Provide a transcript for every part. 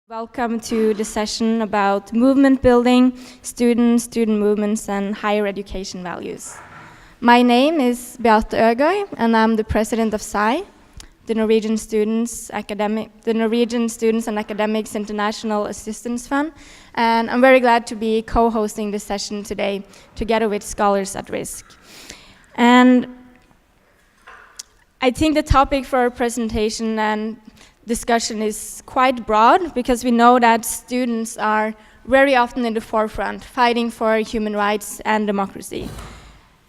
Welcome to the session about movement building, students, student movements, and higher education values. My name is Beathe Øgård, and I'm the president of SAIH, the Norwegian Students and Academics International Assistance Fund, and I'm very glad to be co-hosting this session today together with Scholars at Risk. And I think the topic for our presentation and discussion is quite broad because we know that students are very often in the forefront fighting for human rights and democracy.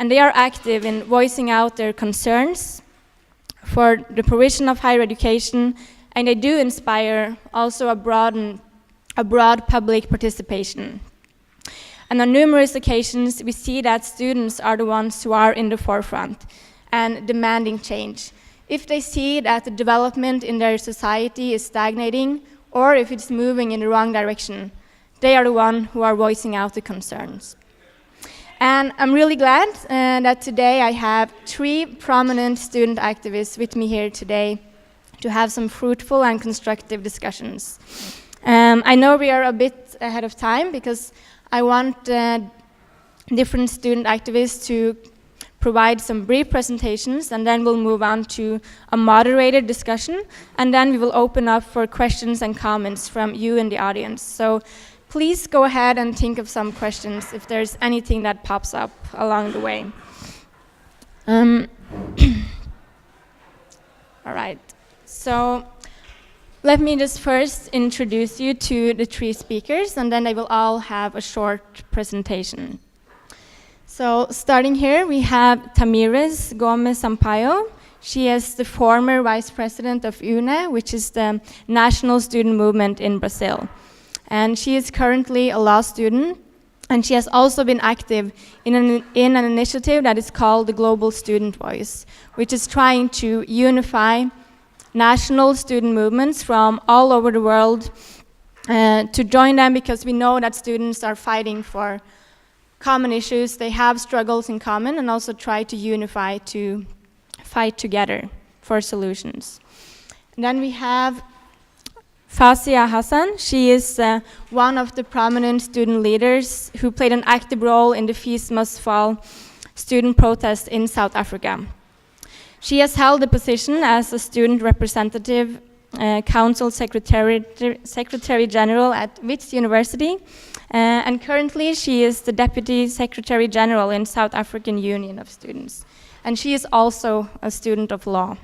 And they are active in voicing out their concerns for the provision of higher education, and they do inspire also a broad public participation. And on numerous occasions we see that students are the ones who are in the forefront and demanding change. If they see that the development in their society is stagnating or if it's moving in the wrong direction, they are the ones who are voicing out the concerns. And I'm really glad that today I have three prominent student activists with me here today to have some fruitful and constructive discussions. I know we are a bit ahead of time because I want different student activists to provide some brief presentations, and then we'll move on to a moderated discussion, and then we will open up for questions and comments from you in the audience. So please go ahead and think of some questions if there's anything that pops up along the way. All right, so let me just first introduce you to the three speakers, and then they will all have a short presentation. So starting here, we have Tamires Gomes Sampaio. She is the former vice president of União, which is the national student movement in Brazil. And she is currently a law student, and she has also been active in an initiative that is called the Global Student Voice, which is trying to unify national student movements from all over the world to join them, because we know that students are fighting for common issues, they have struggles in common, and also try to unify to fight together for solutions. And then we have Fasiha Hassan. She is one of the prominent student leaders who played an active role in the Fees Must Fall student protest in South Africa. She has held the position as a student representative, council secretary general at Wits University, and currently she is the Deputy Secretary General in South African Union of Students. And she is also a student of law.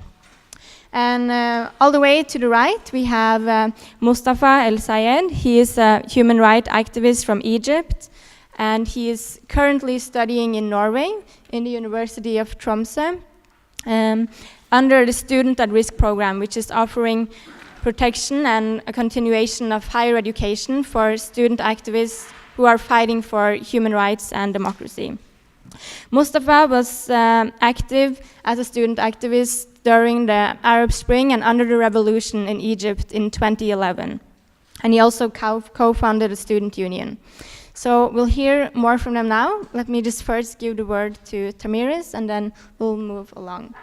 And all the way to the right, we have Mostafa El-Sayed. He is a human rights activist from Egypt, and he is currently studying in Norway in the University of Tromsø under the Student at Risk program, which is offering protection and a continuation of higher education for student activists who are fighting for human rights and democracy. Mustafa was active as a student activist during the Arab Spring and under the revolution in Egypt in 2011. And he also co-founded a student union. So we'll hear more from them now. Let me just first give the word to Tamires, and then we'll move along.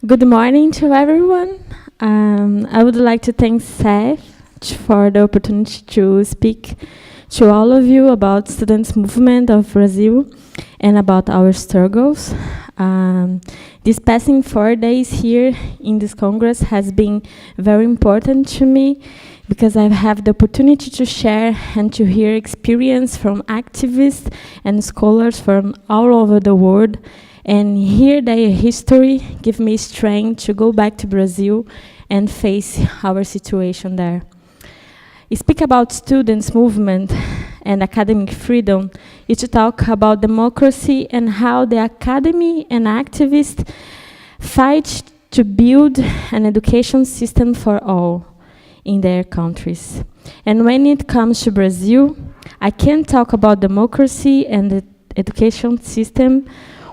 Good morning to everyone. I would like to thank SAIH for the opportunity to speak to all of you about students' movement of Brazil and about our struggles. These passing 4 days here in this Congress has been very important to me because I have the opportunity to share and to hear experience from activists and scholars from all over the world, and hear their history give me strength to go back to Brazil and face our situation there. Speak about students' movement and academic freedom is to talk about democracy and how the academy and activists fight to build an education system for all in their countries. And when it comes to Brazil, I can't talk about democracy and education system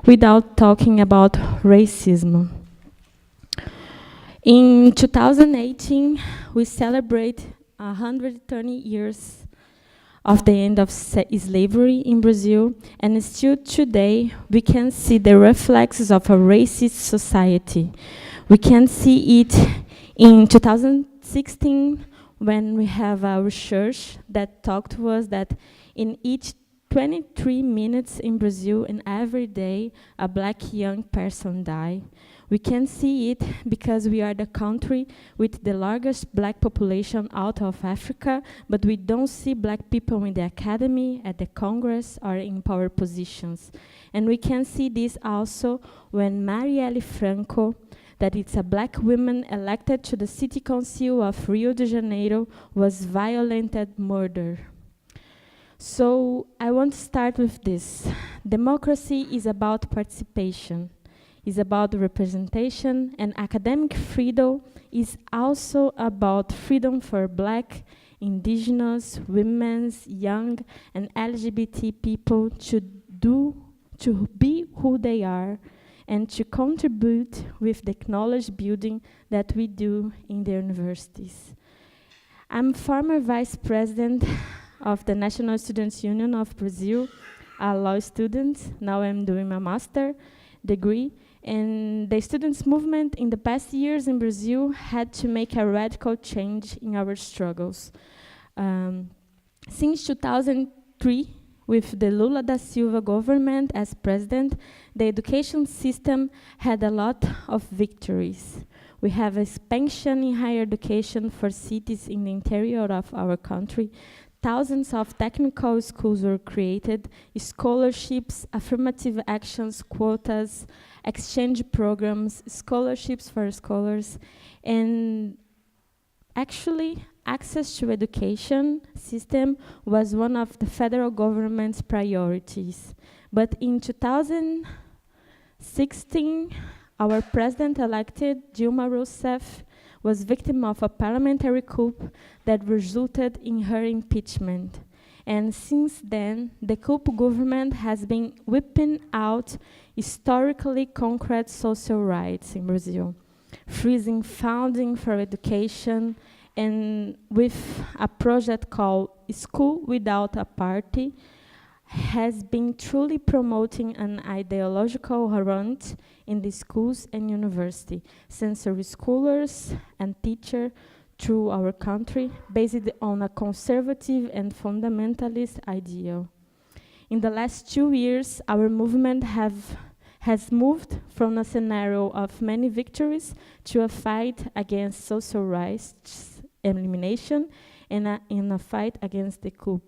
without talking about racism. In 2018, we celebrate 130 years of the end of slavery in Brazil, and still today we can see the reflexes of a racist society. We can see it in 2016 when we have a research that talked to us that in each 23 minutes in Brazil and every day a black young person die. We can see it because we are the country with the largest black population out of Africa, but we don't see black people in the academy, at the Congress, or in power positions. And we can see this also when Marielle Franco, that it's a black woman elected to the City Council of Rio de Janeiro, was violated murder. So I want to start with this. Democracy is about participation, is about representation, and academic freedom is also about freedom for black, indigenous, women's, young, and LGBT people to be who they are and to contribute with the knowledge building that we do in the universities. I'm former vice president of the National Students Union of Brazil, a law student. Now I'm doing my master degree. And the students' movement in the past years in Brazil had to make a radical change in our struggles. Since 2003, with the Lula da Silva government as president, the education system had a lot of victories. We have expansion in higher education for cities in the interior of our country. Thousands of technical schools were created, scholarships, affirmative actions, quotas, exchange programs, scholarships for scholars, and actually access to education system was one of the federal government's priorities. But in 2016, our president-elected, Dilma Rousseff, was victim of a parliamentary coup that resulted in her impeachment. And since then, the coup government has been whipping out historically concrete social rights in Brazil, freezing funding for education, and with a project called School Without a Party, has been truly promoting an ideological hunt in the schools and university, censoring scholars and teachers through our country based on a conservative and fundamentalist ideal. In the last 2 years, our movement has moved from a scenario of many victories to a fight against social rights elimination and in a fight against the coup.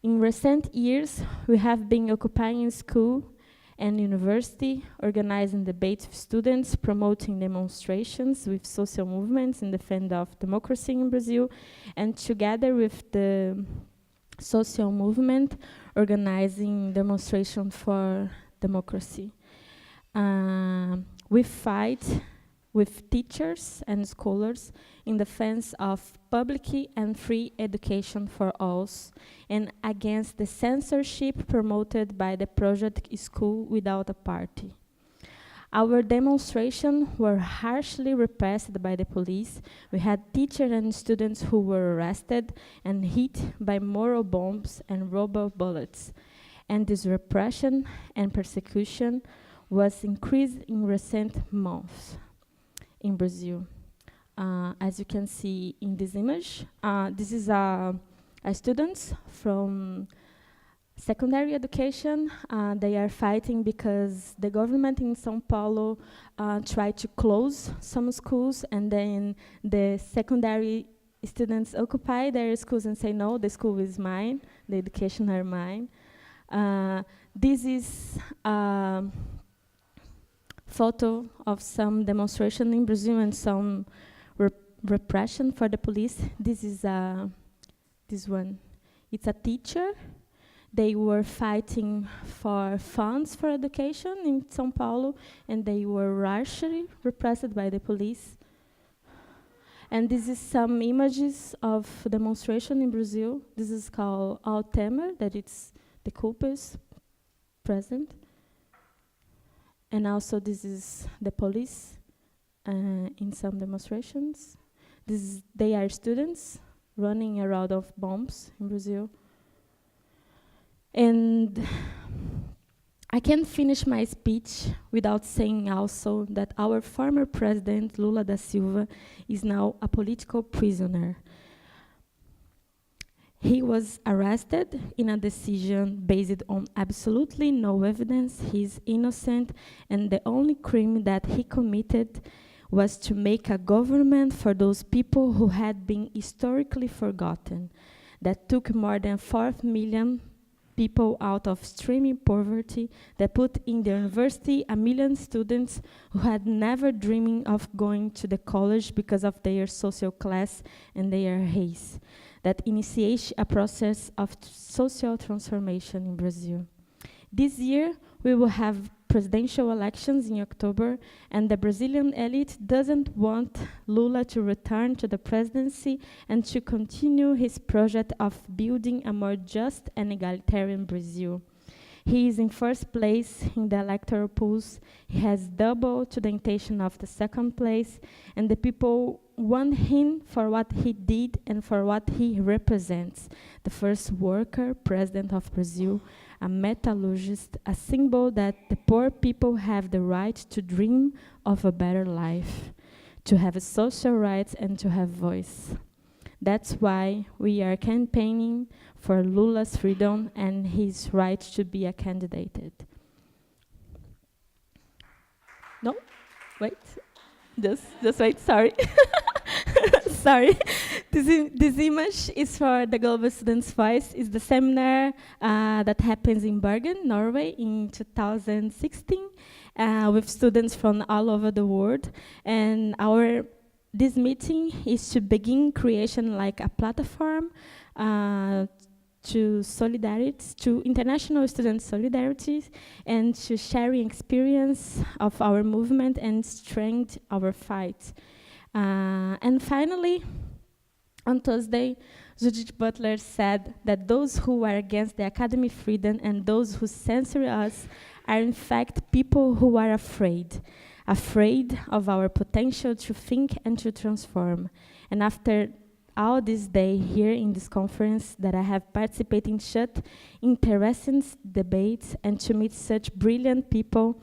In recent years, we have been occupying school and university, organizing debates with students, promoting demonstrations with social movements in defense of democracy in Brazil, and together with the social movement, organizing demonstrations for democracy. We fight with teachers and scholars in defense of public and free education for all, and against the censorship promoted by the project School Without a Party. Our demonstrations were harshly repressed by the police. We had teachers and students who were arrested and hit by moral bombs and rubber bullets. And this repression and persecution was increased in recent months in Brazil. As you can see in this image, this is a students from secondary education. They are fighting because the government in São Paulo tried to close some schools, and then the secondary students occupy their schools and say, no, the school is mine, the education are mine. This is photo of some demonstration in Brazil and some repression for the police. This is this one. It's a teacher. They were fighting for funds for education in São Paulo, and they were harshly repressed by the police. And this is some images of demonstration in Brazil. This is called Altemer, that it's the culpas present. And also this is the police in some demonstrations. They are students running around of bombs in Brazil. And I can't finish my speech without saying also that our former president, Lula da Silva, is now a political prisoner. He was arrested in a decision based on absolutely no evidence. He's innocent, and the only crime that he committed was to make a government for those people who had been historically forgotten, that took more than 4 million people out of extreme poverty, that put in the university 1 million students who had never dreaming of going to the college because of their social class and their race, that initiates a process of social transformation in Brazil. This year, we will have presidential elections in October, and the Brazilian elite doesn't want Lula to return to the presidency and to continue his project of building a more just and egalitarian Brazil. He is in first place in the electoral polls. He has double to the intention of the second place, and the people want him for what he did and for what he represents. The first worker president of Brazil, a metallurgist, a symbol that the poor people have the right to dream of a better life, to have social rights and to have voice. That's why we are campaigning for Lula's freedom and his right to be a candidate. No? Wait. Just wait, sorry. Sorry. This image is for the Global Students' Voice. It's the seminar that happens in Bergen, Norway in 2016 with students from all over the world. And this meeting is to begin creation like a platform to solidarities, to international student solidarities, and to sharing experience of our movement and strengthen our fight. And finally, on Thursday, Judith Butler said that those who are against the academic freedom and those who censor us are in fact people who are afraid of our potential to think and to transform. And after all this day here in this conference that I have participated in such interesting debates and to meet such brilliant people,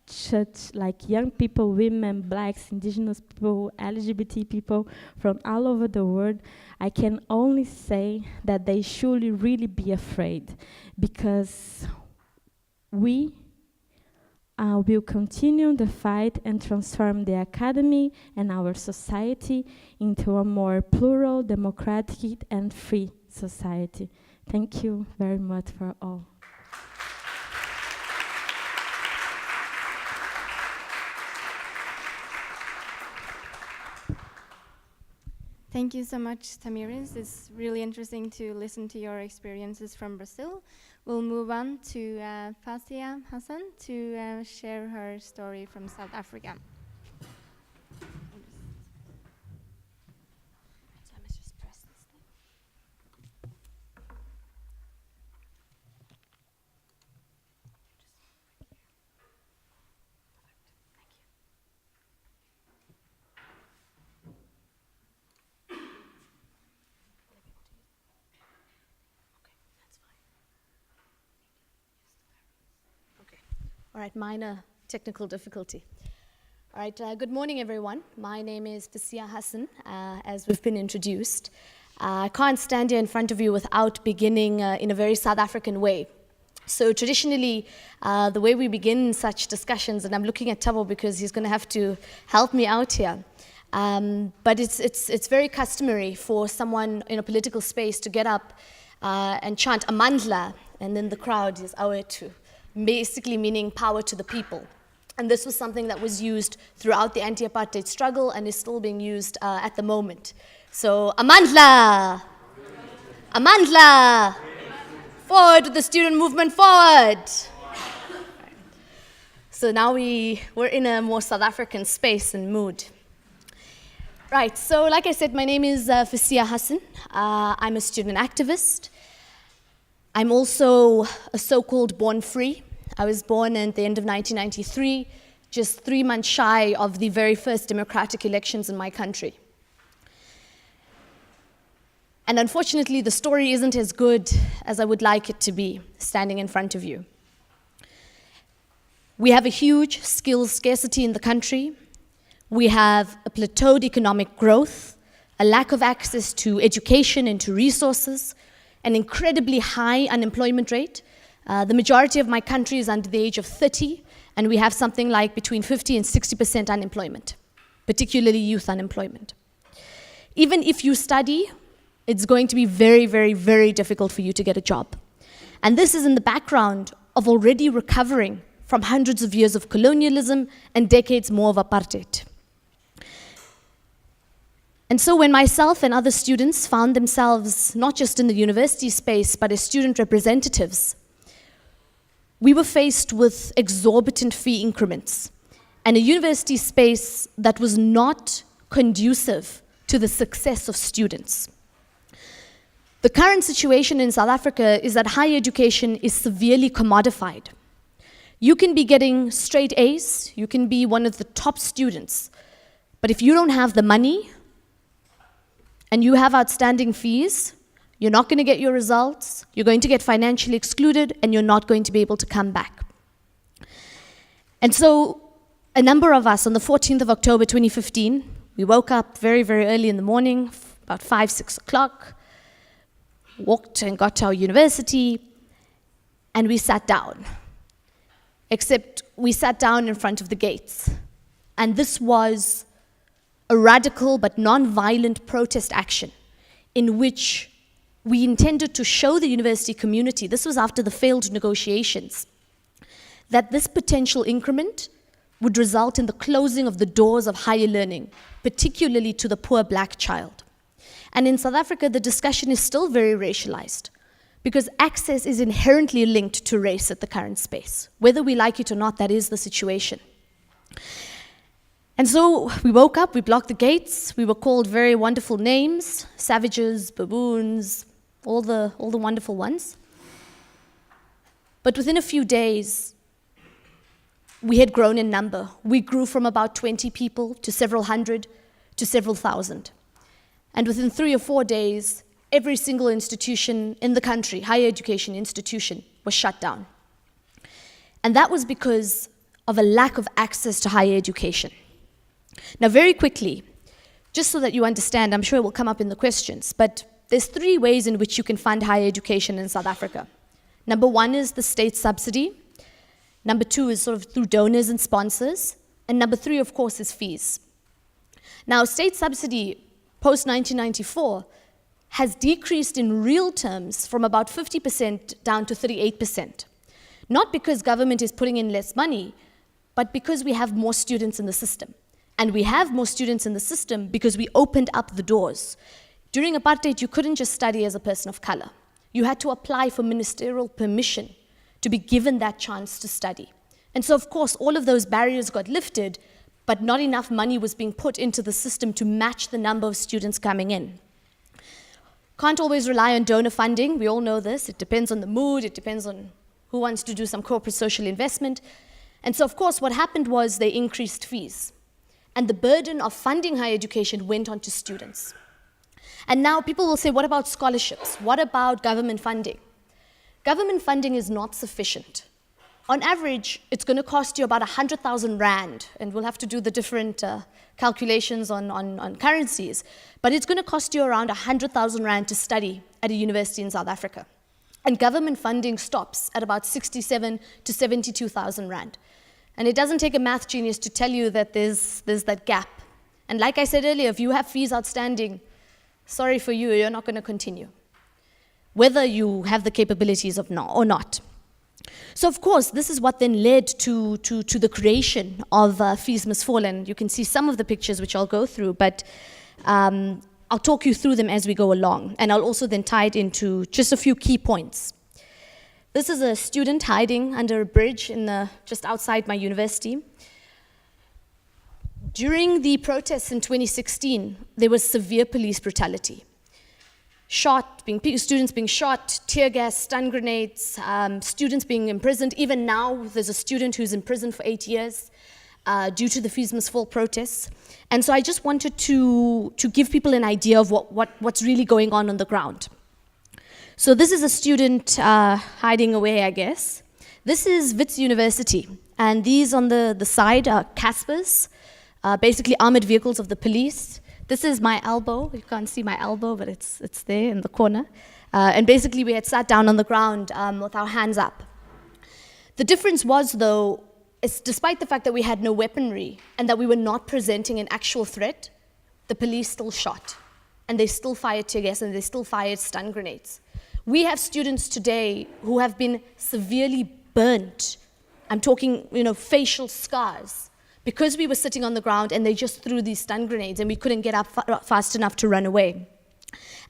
such like young people, women, blacks, indigenous people, LGBT people from all over the world, I can only say that they should really be afraid, because we will continue the fight and transform the academy and our society into a more plural, democratic, and free society. Thank you very much for all. Thank you so much, Tamires. It's really interesting to listen to your experiences from Brazil. We'll move on to Fasiha Hassan to share her story from South Africa. All right, minor technical difficulty. All right, good morning, everyone. My name is Fasiha Hassan, as we've been introduced. I can't stand here in front of you without beginning in a very South African way. So traditionally, the way we begin such discussions, and I'm looking at Tabo because he's going to have to help me out here, but it's very customary for someone in a political space to get up and chant Amandla, and then the crowd is Awetu, basically meaning power to the people. And this was something that was used throughout the anti-apartheid struggle and is still being used at the moment. So, Amandla! Amandla! Forward with the student movement, forward! So now we're in a more South African space and mood. Right, so like I said, my name is Fasiha Hassan. I'm a student activist. I'm also a so-called born free. I was born at the end of 1993, just 3 months shy of the very first democratic elections in my country. And unfortunately, the story isn't as good as I would like it to be, standing in front of you. We have a huge skills scarcity in the country. We have a plateaued economic growth, a lack of access to education and to resources, an incredibly high unemployment rate. The majority of my country is under the age of 30, and we have something like between 50 and 60% unemployment, particularly youth unemployment. Even if you study, it's going to be very, very, very difficult for you to get a job. And this is in the background of already recovering from hundreds of years of colonialism and decades more of apartheid. And so when myself and other students found themselves not just in the university space, but as student representatives, we were faced with exorbitant fee increments and a university space that was not conducive to the success of students. The current situation in South Africa is that higher education is severely commodified. You can be getting straight A's, you can be one of the top students, but if you don't have the money and you have outstanding fees, you're not going to get your results, you're going to get financially excluded, and you're not going to be able to come back. And so a number of us on the 14th of October 2015, we woke up very, very early in the morning, about 5, 6 o'clock, walked and got to our university, and we sat down. Except we sat down in front of the gates. And this was a radical but non-violent protest action in which we intended to show the university community, this was after the failed negotiations, that this potential increment would result in the closing of the doors of higher learning, particularly to the poor black child. And in South Africa, the discussion is still very racialized because access is inherently linked to race at the current space. Whether we like it or not, that is the situation. And so we woke up, we blocked the gates, we were called very wonderful names, savages, baboons, all the wonderful ones. But within a few days, we had grown in number. We grew from about 20 people to several hundred to several thousand. And within 3 or 4 days, every single institution in the country, higher education institution, was shut down. And that was because of a lack of access to higher education. Now, very quickly, just so that you understand, I'm sure it will come up in the questions, but there's 3 ways in which you can fund higher education in South Africa. Number 1 is the state subsidy. Number 2 is sort of through donors and sponsors. And number 3, of course, is fees. Now, state subsidy post-1994 has decreased in real terms from about 50% down to 38%. Not because government is putting in less money, but because we have more students in the system. And we have more students in the system because we opened up the doors. During apartheid, you couldn't just study as a person of color. You had to apply for ministerial permission to be given that chance to study. And so, of course, all of those barriers got lifted, but not enough money was being put into the system to match the number of students coming in. Can't always rely on donor funding. We all know this. It depends on the mood. It depends on who wants to do some corporate social investment. And so, of course, what happened was they increased fees. And the burden of funding higher education went on to students. And now people will say, what about scholarships? What about government funding? Government funding is not sufficient. On average, it's going to cost you about 100,000 rand, and we'll have to do the different calculations on currencies, but it's going to cost you around 100,000 rand to study at a university in South Africa. And government funding stops at about 67 to 72,000 rand. And it doesn't take a math genius to tell you that there's that gap. And like I said earlier, if you have fees outstanding, sorry for you, you're not going to continue, whether you have the capabilities or not. So, of course, this is what then led to the creation of Fees Must Fall. And you can see some of the pictures which I'll go through, but I'll talk you through them as we go along. And I'll also then tie it into just a few key points. This is a student hiding under a bridge just outside my university. During the protests in 2016, there was severe police brutality. students being shot, tear gas, stun grenades, students being imprisoned. Even now, there's a student who's in prison for 8 years due to the Fees Must Fall protests. And so I just wanted to give people an idea of what's really going on the ground. So this is a student hiding away, I guess. This is Wits University. And these on the side are Caspers, basically armored vehicles of the police. This is my elbow. You can't see my elbow, but it's there in the corner. And basically, we had sat down on the ground with our hands up. The difference was, though, is despite the fact that we had no weaponry and that we were not presenting an actual threat, the police still shot. And they still fired tear gas and they still fired stun grenades. We have students today who have been severely burnt. I'm talking, facial scars, because we were sitting on the ground and they just threw these stun grenades and we couldn't get up fast enough to run away.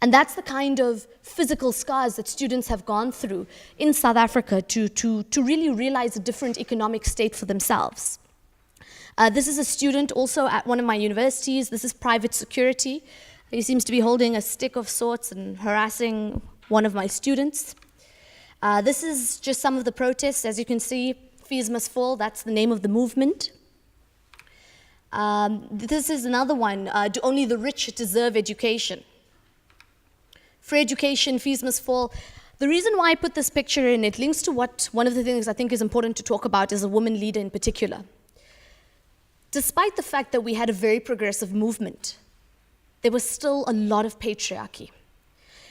And that's the kind of physical scars that students have gone through in South Africa to really realize a different economic state for themselves. This is a student also at one of my universities. This is private security. He seems to be holding a stick of sorts and harassing one of my students. This is just some of the protests. As you can see, Fees Must Fall, that's the name of the movement. This is another one, do only the rich deserve education? Free education, fees must fall. The reason why I put this picture in, it links to one of the things I think is important to talk about as a woman leader in particular. Despite the fact that we had a very progressive movement, there was still a lot of patriarchy.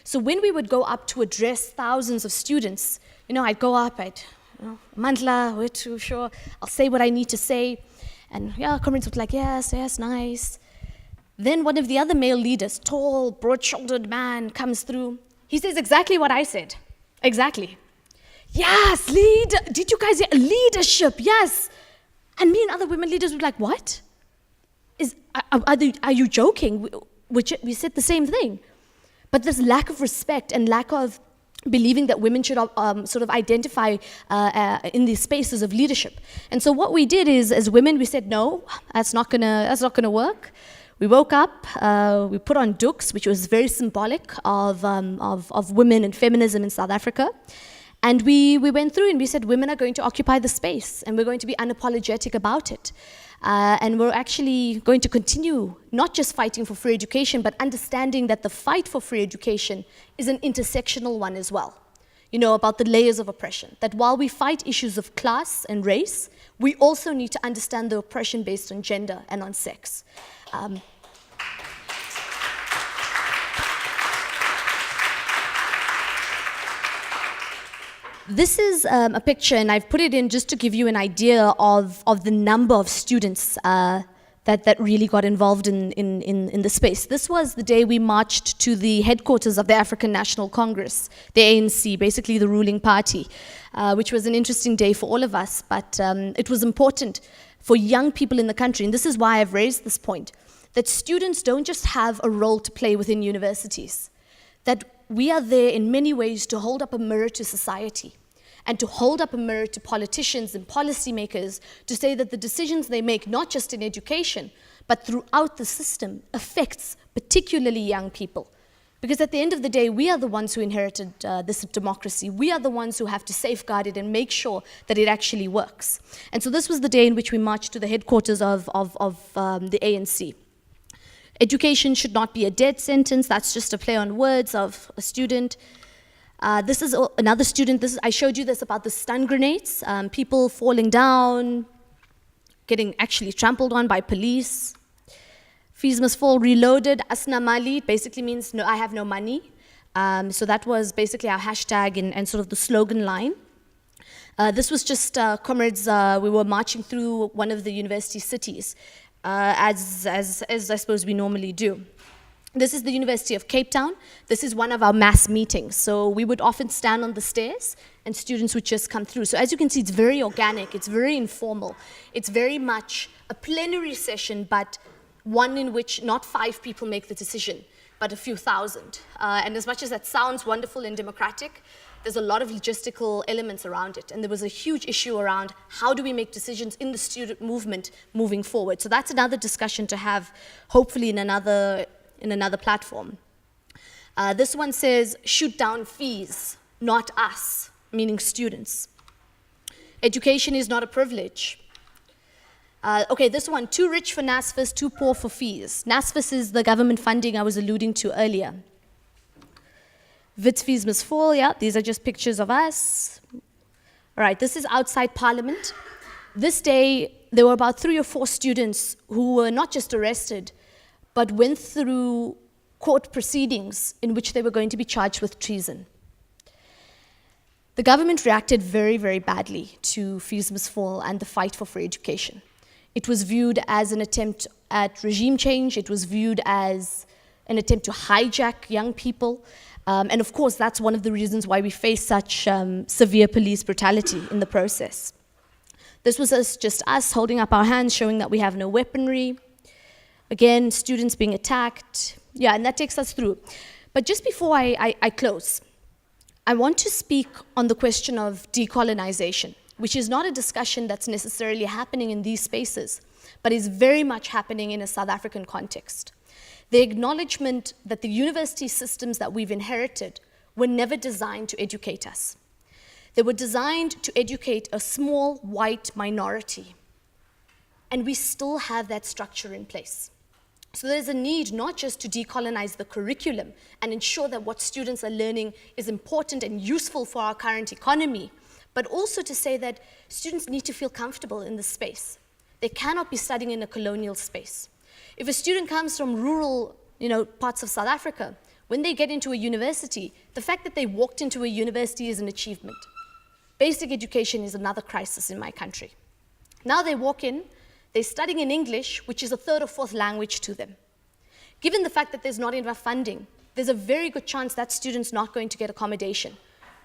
So when we would go up to address thousands of students, I'd go up, Mandla, we're too sure, I'll say what I need to say. And comrades would be like, yes, nice. Then one of the other male leaders, tall, broad-shouldered man, comes through. He says exactly what I said. Exactly. Yes, did you guys hear? Leadership, yes. And me and other women leaders would be like, what? Are you joking? We said the same thing. But this lack of respect and lack of believing that women should sort of identify in these spaces of leadership. And so what we did is, as women, we said, no, that's not gonna work. We woke up, we put on dukes, which was very symbolic of women and feminism in South Africa. And we went through and we said, women are going to occupy the space and we're going to be unapologetic about it. And we're actually going to continue not just fighting for free education, but understanding that the fight for free education is an intersectional one as well. About the layers of oppression. That while we fight issues of class and race, we also need to understand the oppression based on gender and on sex. This is a picture, and I've put it in just to give you an idea of the number of students that really got involved in the space. This was the day we marched to the headquarters of the African National Congress, the ANC, basically the ruling party, which was an interesting day for all of us, but it was important for young people in the country, and this is why I've raised this point, that students don't just have a role to play within universities, that we are there in many ways to hold up a mirror to society and to hold up a mirror to politicians and policymakers to say that the decisions they make, not just in education, but throughout the system, affects particularly young people. Because at the end of the day, we are the ones who inherited this democracy. We are the ones who have to safeguard it and make sure that it actually works. And so this was the day in which we marched to the headquarters of the ANC. Education should not be a dead sentence. That's just a play on words of a student. This is another student. I showed you this about the stun grenades, people falling down, getting actually trampled on by police. Fees must fall, reloaded. Asna mali basically means no, I have no money. So that was basically our hashtag and sort of the slogan line. This was just comrades. We were marching through one of the university cities. As I suppose we normally do. This is the University of Cape Town. This is one of our mass meetings. So we would often stand on the stairs and students would just come through. So as you can see, it's very organic, it's very informal. It's very much a plenary session, but one in which not 5 people make the decision, but a few thousand. And as much as that sounds wonderful and democratic, there's a lot of logistical elements around it. And there was a huge issue around how do we make decisions in the student movement moving forward. So that's another discussion to have, hopefully in another platform. This one says, shoot down fees, not us, meaning students. Education is not a privilege. Okay, this one, too rich for NSFAS, too poor for fees. NSFAS is the government funding I was alluding to earlier. Wits fees must fall, yeah, these are just pictures of us. All right, this is outside Parliament. This day, there were about 3 or 4 students who were not just arrested, but went through court proceedings in which they were going to be charged with treason. The government reacted very, very badly to fees must fall and the fight for free education. It was viewed as an attempt at regime change. It was viewed as an attempt to hijack young people. And of course, that's one of the reasons why we face such severe police brutality in the process. This was just us holding up our hands, showing that we have no weaponry. Again, students being attacked. Yeah, and that takes us through. But just before I close, I want to speak on the question of decolonization, which is not a discussion that's necessarily happening in these spaces, but is very much happening in a South African context. The acknowledgement that the university systems that we've inherited were never designed to educate us. They were designed to educate a small white minority, and we still have that structure in place. So there's a need not just to decolonize the curriculum and ensure that what students are learning is important and useful for our current economy, but also to say that students need to feel comfortable in this space. They cannot be studying in a colonial space. If a student comes from rural, parts of South Africa, when they get into a university, the fact that they walked into a university is an achievement. Basic education is another crisis in my country. Now they walk in, they're studying in English, which is a 3rd or 4th language to them. Given the fact that there's not enough funding, there's a very good chance that student's not going to get accommodation,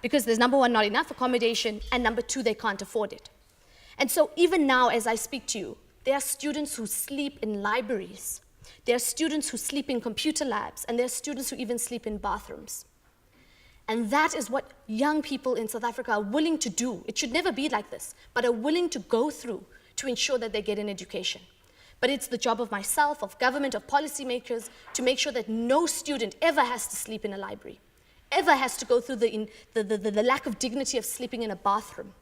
because there's, number 1, not enough accommodation, and number 2, they can't afford it. And so even now, as I speak to you, there are students who sleep in libraries. There are students who sleep in computer labs, and there are students who even sleep in bathrooms. And that is what young people in South Africa are willing to do. It should never be like this, but are willing to go through to ensure that they get an education. But it's the job of myself, of government, of policymakers, to make sure that no student ever has to sleep in a library, ever has to go through the lack of dignity of sleeping in a bathroom.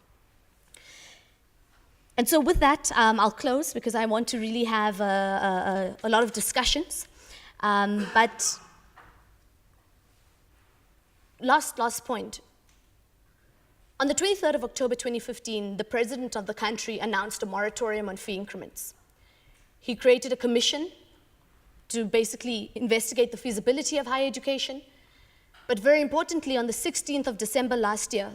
And so with that, I'll close, because I want to really have a lot of discussions. But last point. On the 23rd of October 2015, the president of the country announced a moratorium on fee increments. He created a commission to basically investigate the feasibility of higher education. But very importantly, on the 16th of December last year,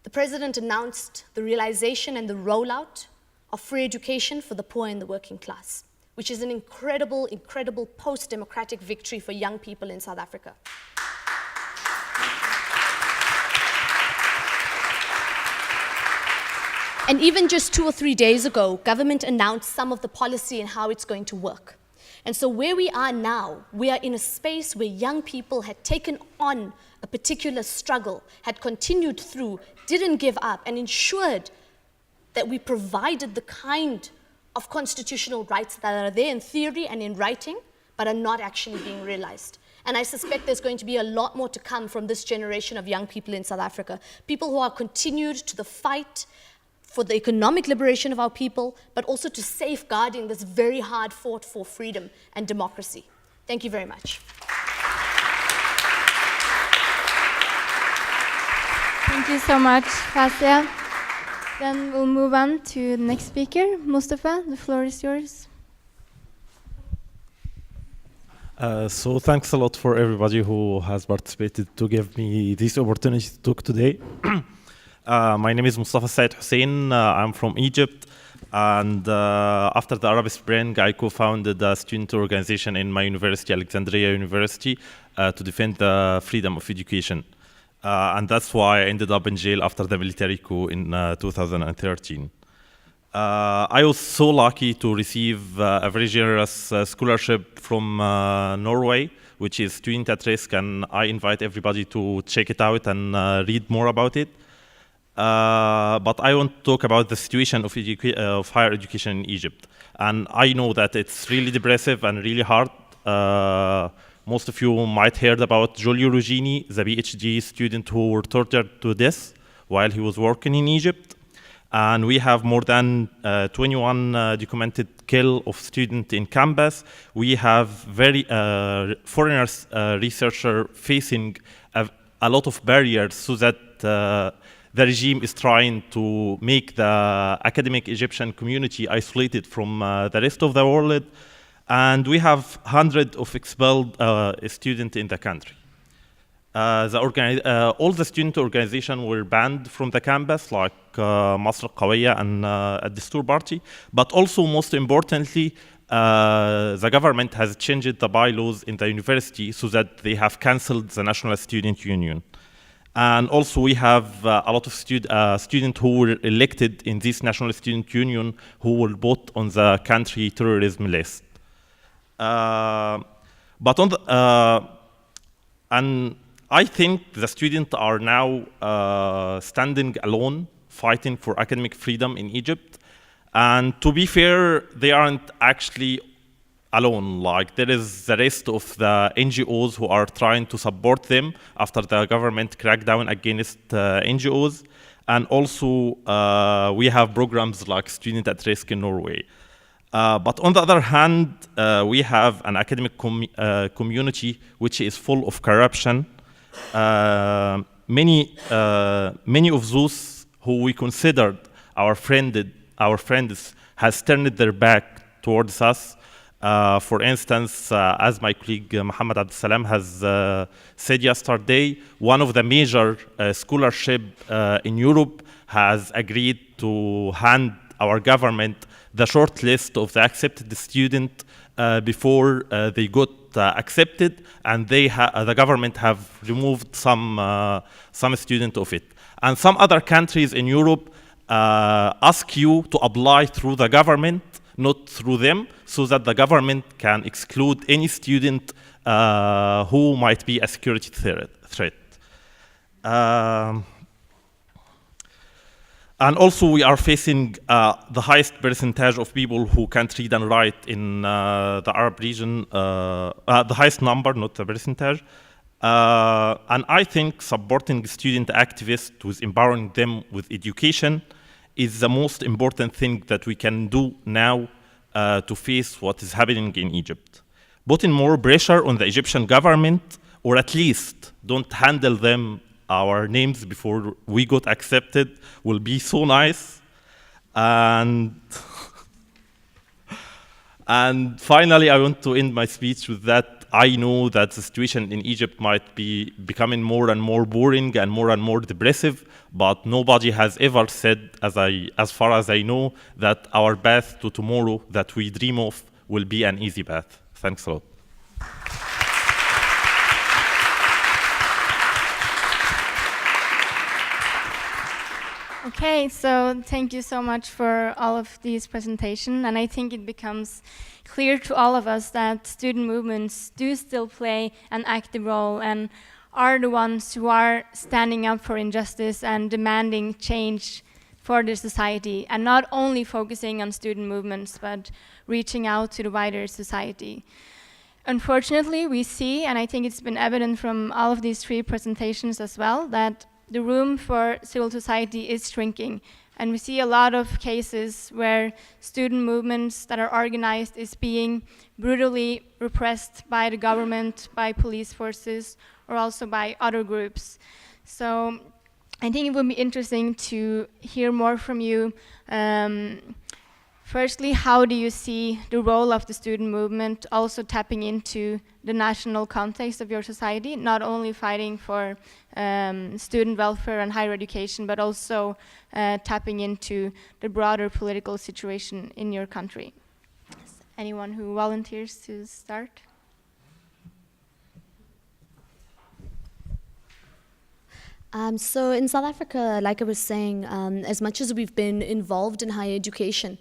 the president announced the realization and the rollout of free education for the poor and the working class, which is an incredible, incredible post-democratic victory for young people in South Africa. And even just 2 or 3 days ago, government announced some of the policy and how it's going to work. And so where we are now, we are in a space where young people had taken on a particular struggle, had continued through, didn't give up, and ensured that we provided the kind of constitutional rights that are there in theory and in writing, but are not actually being realized. And I suspect there's going to be a lot more to come from this generation of young people in South Africa, people who are continued to the fight for the economic liberation of our people, but also to safeguarding this very hard fought for freedom and democracy. Thank you very much. Thank you so much, Fasiha. Then we'll move on to the next speaker. Mostafa, the floor is yours. So thanks a lot for everybody who has participated to give me this opportunity to talk today. My name is Mostafa El-Sayed Hussain. I'm from Egypt, and after the Arab Spring, I co-founded a student organization in my university, Alexandria University, to defend the freedom of education. And that's why I ended up in jail after the military coup in 2013. I was so lucky to receive a very generous scholarship from Norway, which is Student at Risk, and I invite everybody to check it out and read more about it. But I want to talk about the situation of higher education in Egypt. And I know that it's really depressive and really hard Most of you might heard about Giulio Regini, the PhD student who were tortured to death while he was working in Egypt. And we have more than 21 documented kill of students in campus. We have very foreigners researcher facing a lot of barriers so that the regime is trying to make the academic Egyptian community isolated from the rest of the world. And we have hundreds of expelled students in the country. All the student organizations were banned from the campus, like Masr al-Qawiyya and Ad-Dastur Party. But also, most importantly, the government has changed the bylaws in the university so that they have canceled the National Student Union. And also, we have a lot of students who were elected in this National Student Union who were put on the country terrorism list. But on the, and I think the students are now standing alone, fighting for academic freedom in Egypt. And to be fair, they aren't actually alone. Like, there is the rest of the NGOs who are trying to support them after the government crackdown against NGOs. And also, we have programs like Student at Risk in Norway. But on the other hand, we have an academic community which is full of corruption. Many of those who we considered our friends has turned their back towards us. For instance, as my colleague Mohammed Abdel Salam has said yesterday, one of the major scholarships in Europe has agreed to hand our government the short list of the accepted students before they got accepted, and the government have removed some students of it. And some other countries in Europe ask you to apply through the government, not through them, so that the government can exclude any student who might be a security threat. And also, we are facing the highest percentage of people who can't read and write in the Arab region, the highest number, not the percentage. And I think supporting student activists with empowering them with education is the most important thing that we can do now to face what is happening in Egypt. Putting more pressure on the Egyptian government, or at least don't handle them our names before we got accepted, will be so nice. And and finally, I want to end my speech with that. I know that the situation in Egypt might be becoming more and more boring and more depressive, but nobody has ever said, as far as I know, that our path to tomorrow that we dream of will be an easy path. Thanks a lot. Okay, so thank you so much for all of these presentations, and I think it becomes clear to all of us that student movements do still play an active role and are the ones who are standing up for injustice and demanding change for the society, and not only focusing on student movements, but reaching out to the wider society. Unfortunately, we see, and I think it's been evident from all of these three presentations as well, that the room for civil society is shrinking. And we see a lot of cases where student movements that are organized is being brutally repressed by the government, by police forces, or also by other groups. So I think it would be interesting to hear more from you. Firstly, how do you see the role of the student movement also tapping into the national context of your society, not only fighting for student welfare and higher education, but also tapping into the broader political situation in your country? Anyone who volunteers to start? So in South Africa, like I was saying, as much as we've been involved in higher education,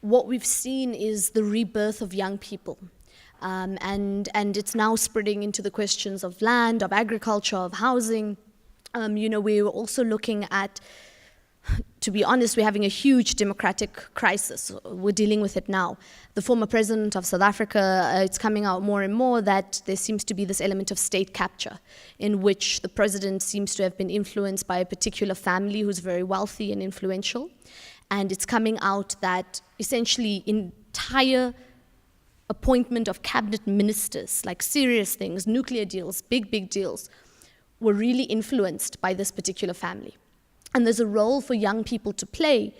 what we've seen is the rebirth of young people. And it's now spreading into the questions of land, of agriculture, of housing. We're also looking at to be honest, we're having a huge democratic crisis. We're dealing with it now. The former president of South Africa, it's coming out more and more that there seems to be this element of state capture in which the president seems to have been influenced by a particular family who's very wealthy and influential. And it's coming out that essentially entire appointment of cabinet ministers, like serious things, nuclear deals, big deals, were really influenced by this particular family. And there's a role for young people to play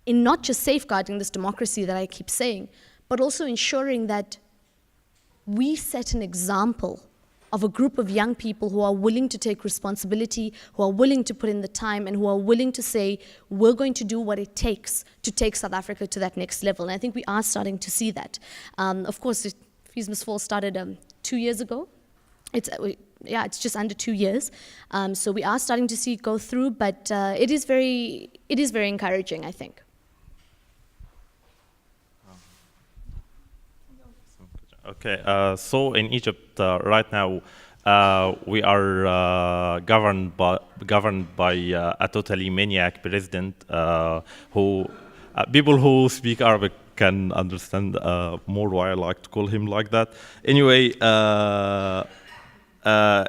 in not just safeguarding this democracy that I keep saying, but also ensuring that we set an example of a group of young people who are willing to take responsibility, who are willing to put in the time, and who are willing to say, we're going to do what it takes to take South Africa to that next level. And I think we are starting to see that. Of course, Fees Must Fall started 2 years ago. It's just under 2 years. So we are starting to see it go through, but it is very encouraging, I think. Okay, so in Egypt right now, we are governed by a totally maniac president who people who speak Arabic can understand more why I like to call him like that. Anyway,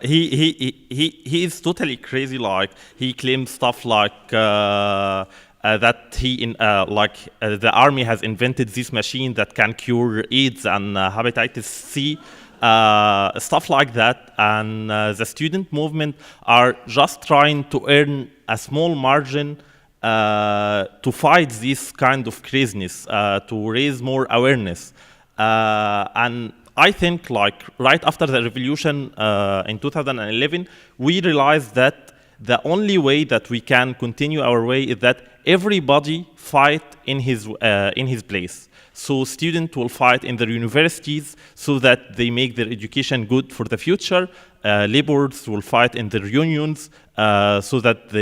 he is totally crazy. Like he claims stuff like that the army has invented this machine that can cure AIDS and hepatitis C, stuff like that. And the student movement are just trying to earn a small margin to fight this kind of craziness, to raise more awareness. And I think like right after the revolution in 2011, we realized that the only way that we can continue our way is that everybody fight in his place. So students will fight in their universities so that they make their education good for the future. Laborers will fight in their unions so that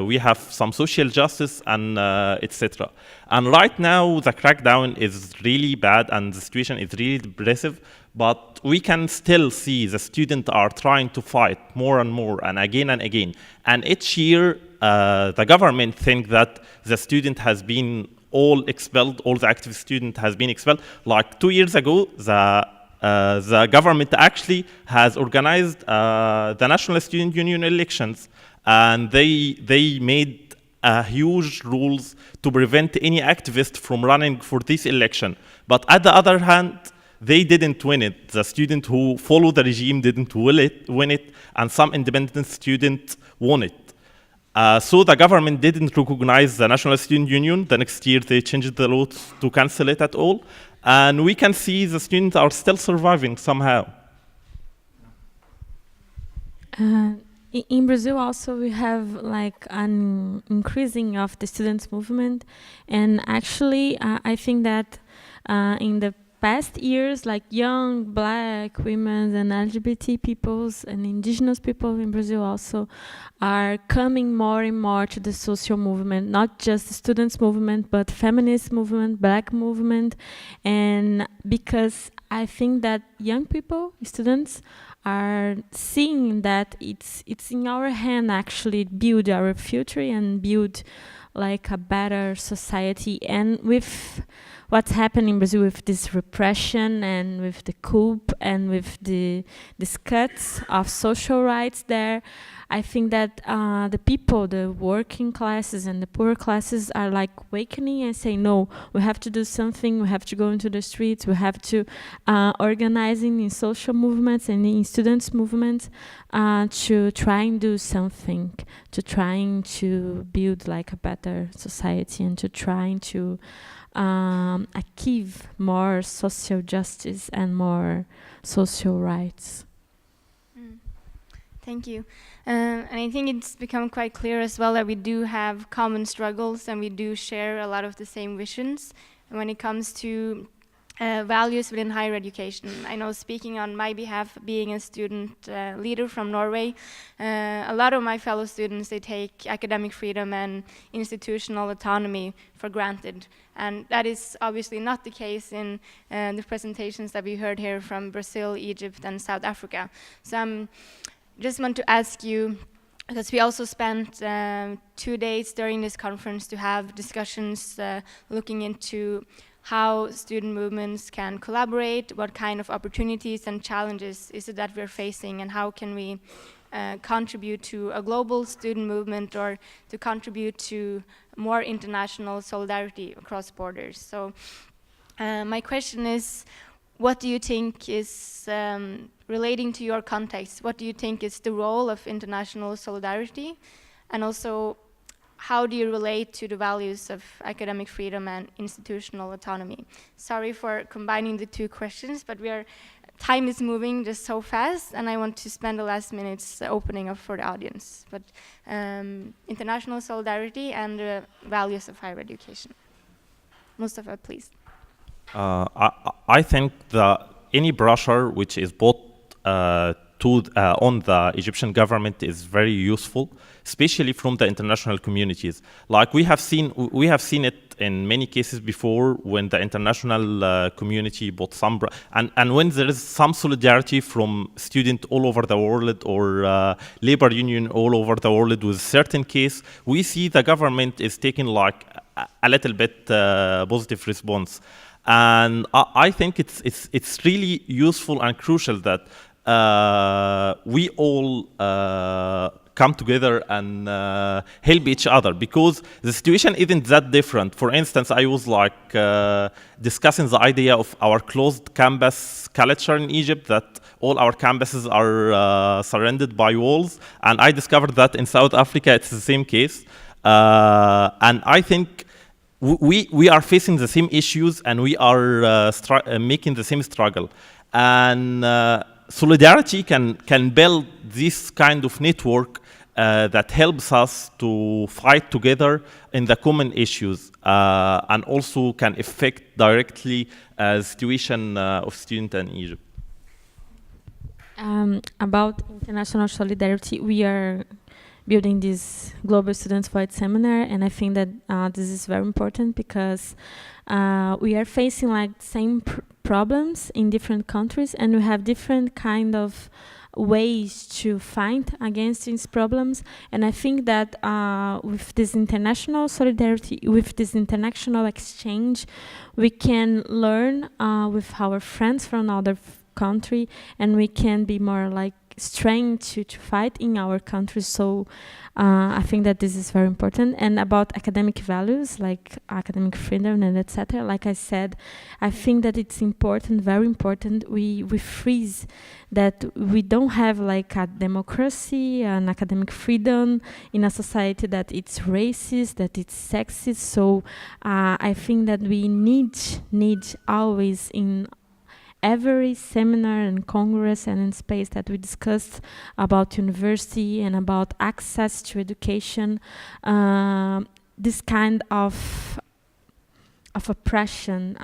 we have some social justice and etc. And right now the crackdown is really bad and the situation is really depressive. But we can still see the students are trying to fight more and more and again and again. And each year, the government think that the student has been all expelled, all the active student has been expelled. Like 2 years ago, the government actually has organized the National Student Union elections, and they made huge rules to prevent any activist from running for this election. But at the other hand, they didn't win it. The student who followed the regime didn't win it, and some independent students won it. So the government didn't recognize the National Student Union. The next year they changed the law to cancel it at all. And we can see the students are still surviving somehow. In Brazil also we have like an increasing of the students movement, and actually I think that in the past years, like young black women and LGBT peoples and indigenous people in Brazil also are coming more and more to the social movement, not just the students movement, but feminist movement, black movement. And because I think that young people, students, are seeing that it's in our hand actually build our future and build like a better society. And with what's happening in Brazil with this repression and with the coup and with these cuts of social rights there, I think that the people, the working classes and the poor classes are like awakening and saying, no, we have to do something, we have to go into the streets, we have to organizing in social movements and in students movements to try and do something, to trying to build like a better society and to trying to achieve more social justice and more social rights. Thank you. And I think it's become quite clear as well that we do have common struggles and we do share a lot of the same visions when it comes to values within higher education. I know, speaking on my behalf, being a student leader from Norway, a lot of my fellow students, they take academic freedom and institutional autonomy for granted. And that is obviously not the case in the presentations that we heard here from Brazil, Egypt, and South Africa. So I just want to ask you, because we also spent 2 days during this conference to have discussions looking into how student movements can collaborate, what kind of opportunities and challenges is it that we're facing, and how can we contribute to a global student movement or to contribute to more international solidarity across borders. So my question is, what do you think is, relating to your context, what do you think is the role of international solidarity? And also, how do you relate to the values of academic freedom and institutional autonomy? Sorry for combining the two questions, but time is moving just so fast, and I want to spend the last minutes opening up for the audience. But international solidarity and the values of higher education. Mostafa, please. I think that any brochure which is bought on the Egyptian government is very useful, especially from the international communities. Like we have seen it in many cases before when the international community bought some, and when there is some solidarity from students all over the world or labor union all over the world with a certain case, we see the government is taking like a little bit positive response. And I think it's really useful and crucial that we all come together and help each other, because the situation isn't that different. For instance, I was like discussing the idea of our closed campus culture in Egypt, that all our campuses are surrounded by walls, and I discovered that in South Africa it's the same case. And I think we are facing the same issues, and we are making the same struggle. And solidarity can build this kind of network that helps us to fight together in the common issues, and also can affect directly the situation of students in Egypt. About international solidarity, we are building this Global Students Voice Seminar, and I think that this is very important because we are facing like same problems in different countries, and we have different kind of ways to fight against these problems. And I think that with this international solidarity, with this international exchange, we can learn with our friends from other country, and we can be more like strength to fight in our country. So I think that this is very important. And about academic values like academic freedom and etc., like I said, I think that it's important, very important, we freeze that we don't have like a democracy and academic freedom in a society that it's racist, that it's sexist. So I think that we need always in every seminar and congress and in space that we discussed about university and about access to education, this kind of oppression,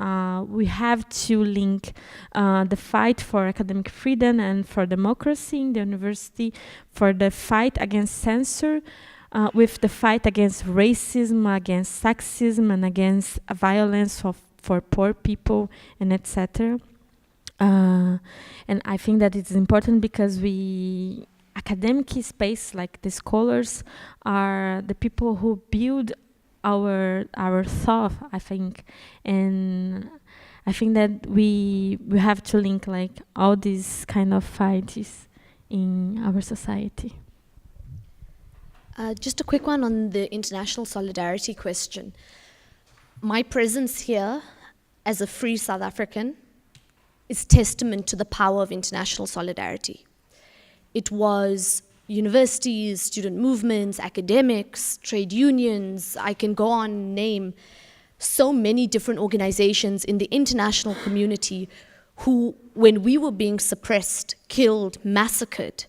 we have to link the fight for academic freedom and for democracy in the university, for the fight against censor, with the fight against racism, against sexism, and against violence for poor people, and etc. And I think that it's important because academic space, like the scholars, are the people who build our thought, I think. And I think that we have to link like all these kind of fights in our society. Just a quick one on the international solidarity question. My presence here as a free South African is testament to the power of international solidarity. It was universities, student movements, academics, trade unions, I can go on and name so many different organizations in the international community who, when we were being suppressed, killed, massacred,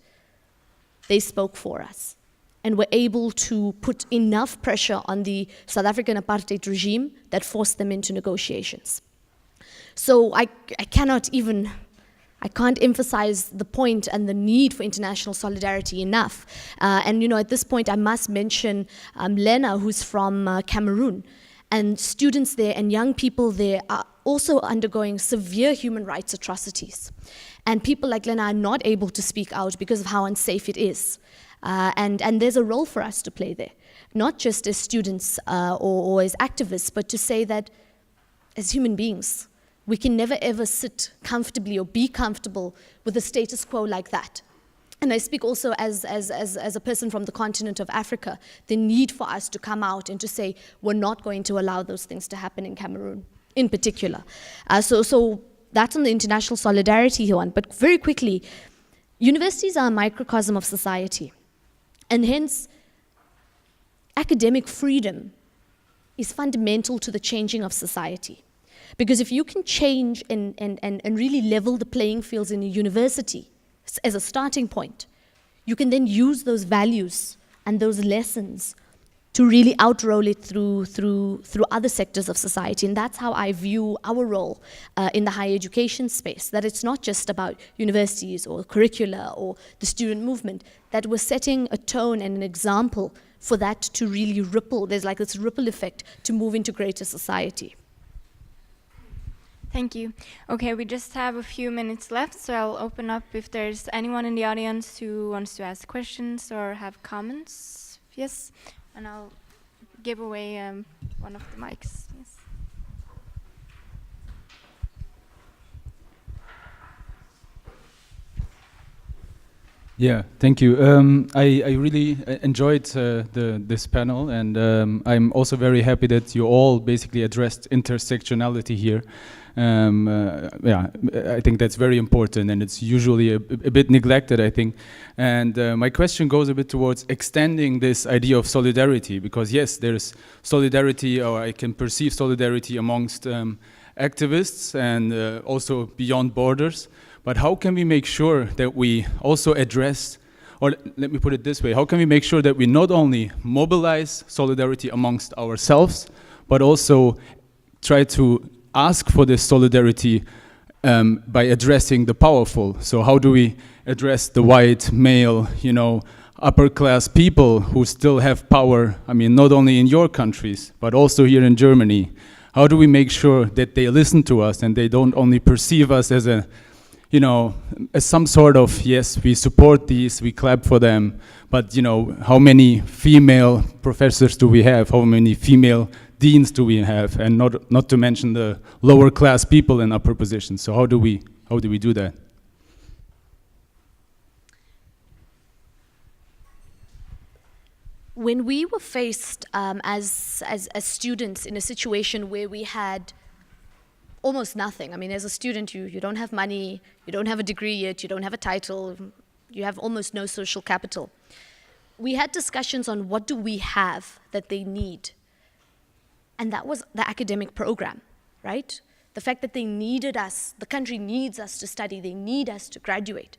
they spoke for us and were able to put enough pressure on the South African apartheid regime that forced them into negotiations. So I can't emphasize the point and the need for international solidarity enough. And you know, at this point, I must mention Lena, who's from Cameroon. And students there and young people there are also undergoing severe human rights atrocities. And people like Lena are not able to speak out because of how unsafe it is. And there's a role for us to play there, not just as students or as activists, but to say that as human beings, we can never ever sit comfortably or be comfortable with a status quo like that. And I speak also as a person from the continent of Africa, the need for us to come out and to say, we're not going to allow those things to happen in Cameroon, in particular. So that's on the international solidarity one. But very quickly, universities are a microcosm of society. And hence, academic freedom is fundamental to the changing of society. Because if you can change and really level the playing fields in a university as a starting point, you can then use those values and those lessons to really outroll it through other sectors of society. And that's how I view our role in the higher education space, that it's not just about universities or curricula or the student movement, that we're setting a tone and an example for that to really ripple. There's like this ripple effect to move into greater society. Thank you. Okay, we just have a few minutes left, so I'll open up if there's anyone in the audience who wants to ask questions or have comments. Yes, and I'll give away one of the mics. Yes. Yeah, thank you. I really enjoyed this panel, and I'm also very happy that you all basically addressed intersectionality here. Yeah, I think that's very important, and it's usually a bit neglected, I think. And my question goes a bit towards extending this idea of solidarity, because yes, there's solidarity, or I can perceive solidarity amongst activists and also beyond borders. But how can we make sure that we also address, or let me put it this way, how can we make sure that we not only mobilize solidarity amongst ourselves, but also try to ask for this solidarity by addressing the powerful? So how do we address the white, male, upper class people who still have power, I mean, not only in your countries, but also here in Germany? How do we make sure that they listen to us and they don't only perceive us as as some sort of, yes, we support these, we clap for them, but how many female professors do we have? How many female deans do we have? And not to mention the lower class people in upper positions. So how do we do that? When we were faced as students in a situation where we had almost nothing. I mean, as a student, you don't have money, you don't have a degree yet, you don't have a title, you have almost no social capital. We had discussions on what do we have that they need. And that was the academic program, right? The fact that they needed us, the country needs us to study, they need us to graduate.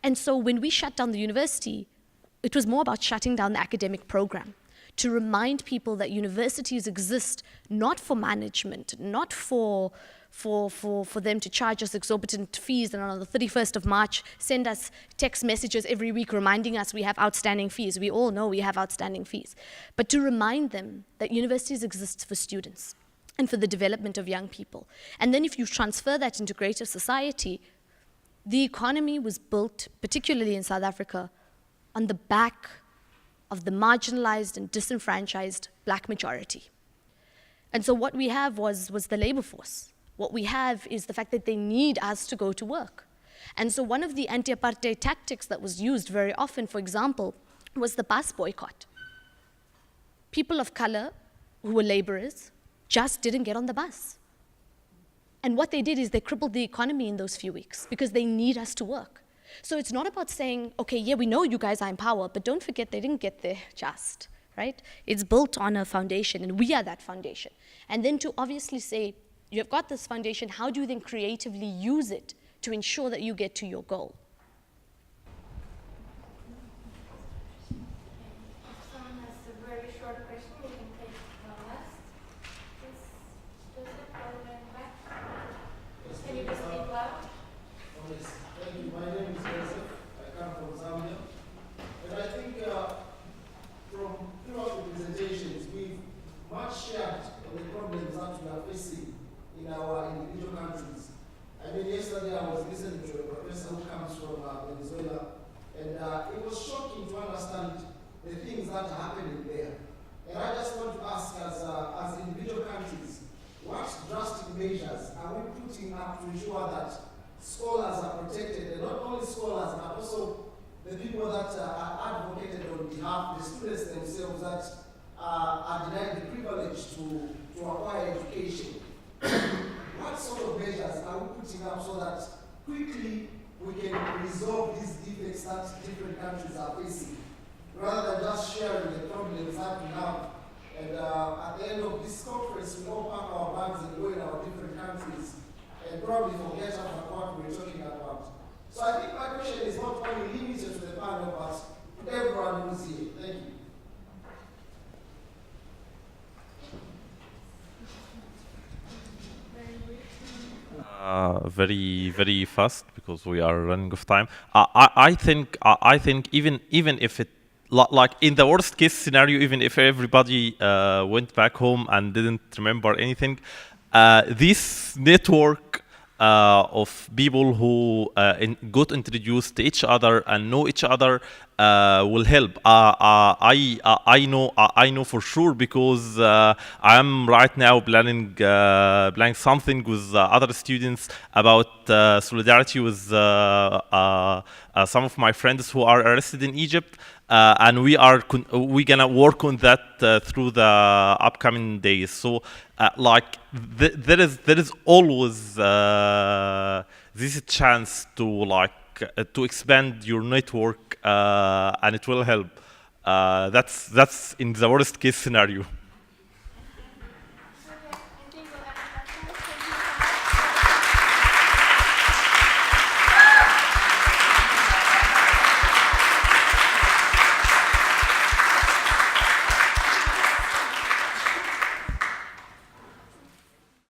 And so when we shut down the university, it was more about shutting down the academic program, to remind people that universities exist not for management, not for them to charge us exorbitant fees and on the 31st of March send us text messages every week reminding us we have outstanding fees. We all know we have outstanding fees. But to remind them that universities exist for students and for the development of young people. And then if you transfer that into greater society, the economy was built, particularly in South Africa, on the back of the marginalized and disenfranchised black majority. And so what we have was the labor force. What we have is the fact that they need us to go to work. And so one of the anti-apartheid tactics that was used very often, for example, was the bus boycott. People of color who were laborers just didn't get on the bus. And what they did is they crippled the economy in those few weeks because they need us to work. So it's not about saying, okay, yeah, we know you guys are in power, but don't forget they didn't get there just, right? It's built on a foundation, and we are that foundation. And then to obviously say, you've got this foundation, how do you then creatively use it to ensure that you get to your goal? If someone has a very short question, we can take the last. Yes, Joseph, all the way in the back. Can you just speak loud? Thank you. My name is Joseph. I come from Zambia. And I think from throughout the presentations, we've much shared on the problems that we are facing in our individual countries. I mean, yesterday I was listening to a professor who comes from the things that are happening there. And I just want to ask, as individual countries, what drastic measures are we putting up to ensure that scholars are protected, and not only scholars, but also the people that are advocated on behalf, the students themselves that are denied the privilege to acquire education? What sort of measures are we putting up so that quickly we can resolve these defects that different countries are facing, rather than just sharing the problems that we have? And at the end of this conference, we all pack our bags and go in our different countries and probably forget about what we're talking about. So I think my question is not only limited to the panel, but to everyone who's here. Thank you. Very fast because we are running of time. I think even if it like in the worst case scenario, even if everybody went back home and didn't remember anything, this network of people who got introduced to each other and know each other will help. I know for sure because I'm right now planning something with other students about solidarity with some of my friends who are arrested in Egypt. And we gonna work on that through the upcoming days. So, there is always this chance to to expand your network, and it will help. That's in the worst case scenario.